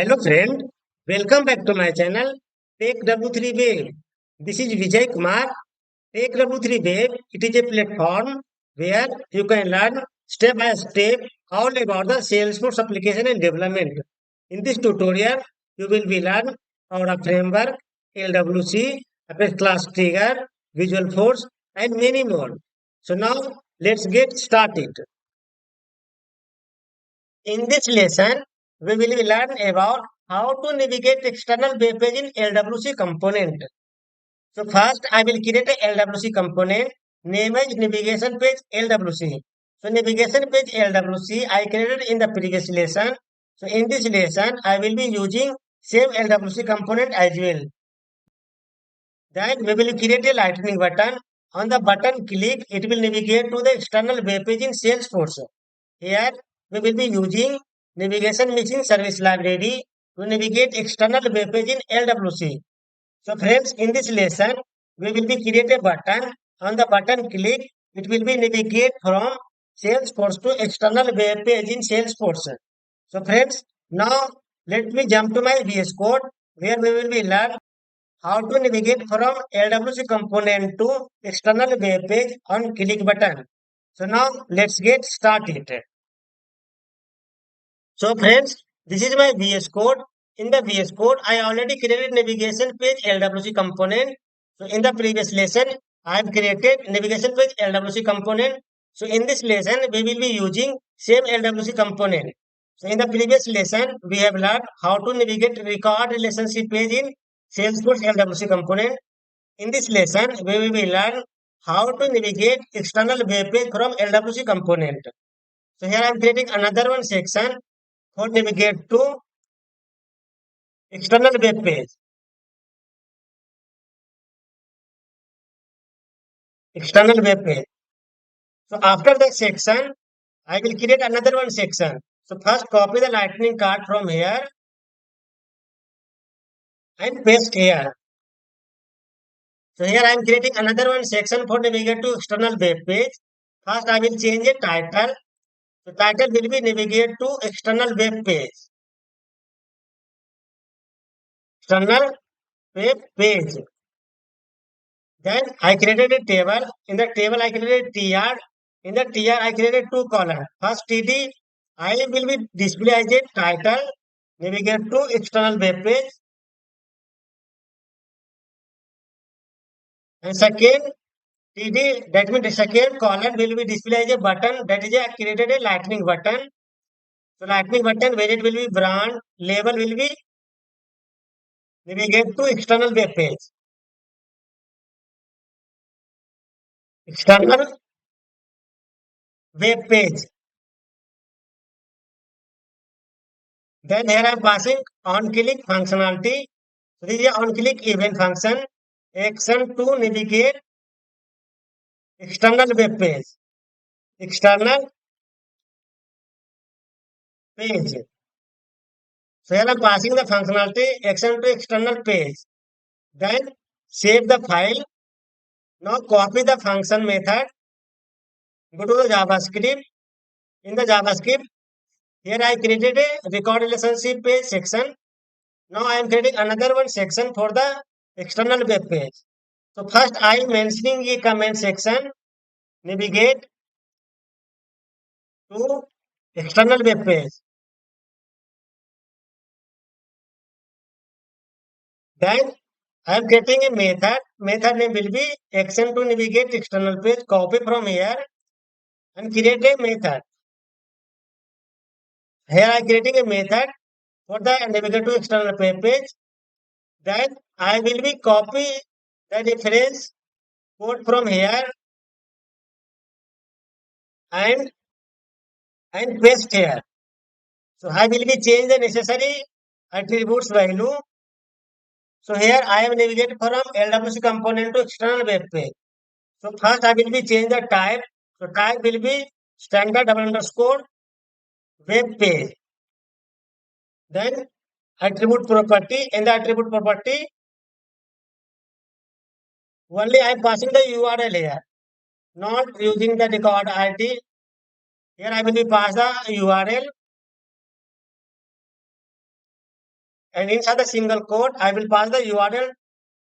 Hello friend, welcome back to my channel Take W3 Wave. This is Vijay Kumar. Take W3 Wave, it is a platform where you can learn step by step all about the Salesforce application and development. In this tutorial, you will be learn our framework, LWC, Apex Class Trigger, Visual Force, and many more. So now let's get started. In this lesson, we will learn about how to navigate external web page in LWC component. So first, I will create a LWC component, name as navigation page LWC. So navigation page LWC I created in the previous lesson. So in this lesson, I will be using same LWC component as well. Then we will create a lightning button. On the button click, it will navigate to the external web page in Salesforce. Here we will be using navigation machine service library to navigate external web page in LWC. So friends, in this lesson, we will be create a button. On the button click, it will be navigate from Salesforce to external web page in Salesforce. So friends, now let me jump to my VS Code where we will be learn how to navigate from LWC component to external web page on click button. So now let's get started. So friends, this is my VS Code. In the VS Code, I already created navigation page LWC component. So in the previous lesson, I have created navigation page LWC component. So in this lesson, we will be using same LWC component. So in the previous lesson, we have learned how to navigate record relationship page in Salesforce LWC component. In this lesson, we will be learn how to navigate external web page from LWC component. So here I am creating another one section for navigate to external web page. External web page. So after that section, I will create another one section. So first copy the lightning card from here and paste here. So here I am creating another one section for navigate to external web page. First I will change the title. The title will be navigate to external web page. External web page. Then I created a table. In the table I created TR. In the TR I created two columns. First TD I will be display as a title, navigate to external web page. And second TD, that means the second column will be displayed as a button, that is a created a lightning button. So lightning button where it will be brand, label will be navigate to external web page. External web page. Then here I am passing on click functionality. So this is a on click event function. Action to navigate external web page. External page. So here I am passing the functionality action to external page. Then save the file. Now copy the function method. Go to the JavaScript. In the JavaScript, here I created a record relationship page section. Now I am creating another one section for the external web page. So first I am mentioning a comment section. Navigate to external web page. Then I am creating a method. Method name will be action to navigate external page. Copy from here and create a method. Here I am creating a method for the navigate to external web page. Then I will be copy the reference code from here and paste here. So I will be change the necessary attributes value. So here I am navigate from LWC component to external web page. So first I will be change the type. So type will be standard double underscore web page. Then attribute property. In the attribute property, only I am passing the URL here, not using the record ID. Here I will be pass the URL. and inside the single quote, I will pass the URL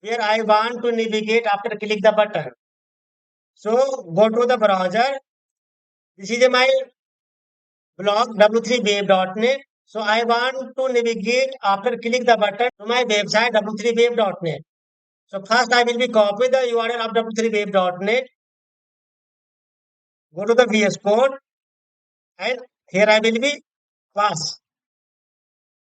where I want to navigate after click the button. So go to the browser. This is my blog w3wave.net. So I want to navigate after click the button to my website w3wave.net. So first I will be copy the URL of w3wave.net. Go to the VS Code and here I will be pass.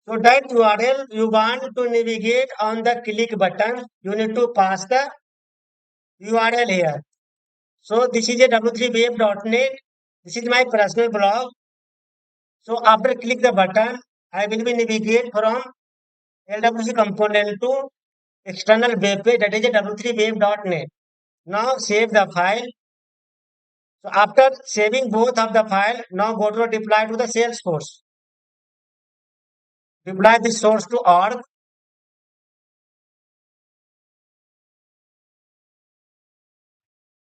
So that URL you want to navigate on the click button, you need to pass the URL here. So this is a w3wave.net. This is my personal blog. So after click the button, I will be navigate from LWC component to external web page, that is a w3wave.net. Now save the file. So after saving both of the file, now go to deploy to the Salesforce. Deploy this source to org.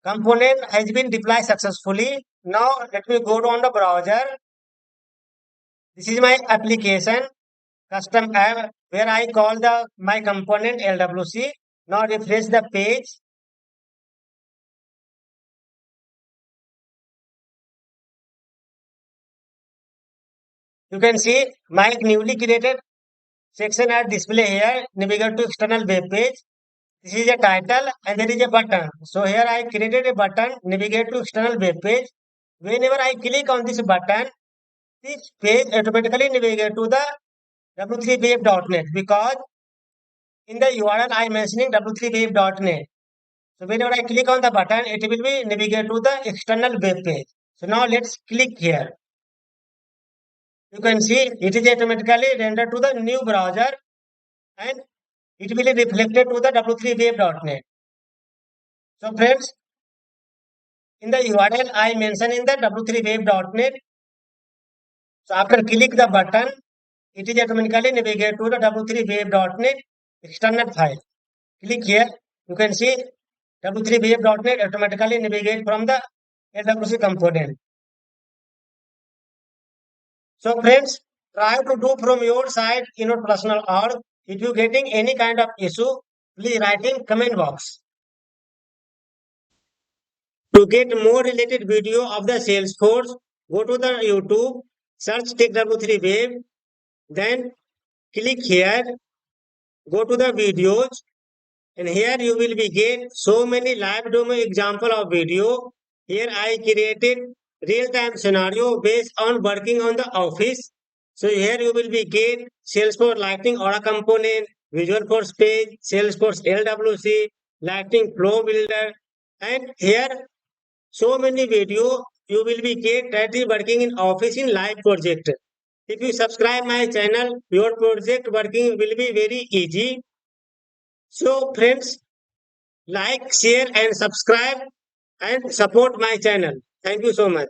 Component has been deployed successfully. Now let me go on the browser. This is my application custom app where I call the my component LWC. Now refresh the page. You can see my newly created section are display here. Navigate to external web page. This is a title and there is a button. So here I created a button, navigate to external web page. Whenever I click on this button, this page automatically navigate to the w3wave.net because in the URL I am mentioning w3wave.net. So whenever I click on the button, it will be navigate to the external web page. So now let's click here. You can see it is automatically rendered to the new browser and it will be reflected to the w3wave.net. So friends, in the URL I mentioned in the w3wave.net. So after click the button, it is automatically navigate to the w3wave.net external file. Click here. You can see w3wave.net automatically navigate from the LWC component. So friends, try to do from your side in your personal org. If you getting any kind of issue, please write in comment box. To get more related video of the Salesforce, go to the YouTube, search Tech W3 Wave, then click here, go to the videos, and here you will be get so many live demo example of video. Here I created real-time scenario based on working on the office. So here you will be get Salesforce Lightning Aura component, Visual Force page, Salesforce LWC, Lightning Flow Builder, and here so many video you will be get that is working in office in live project. If you subscribe my channel, your project working will be very easy. So friends, like, share and subscribe and support my channel. Thank you so much.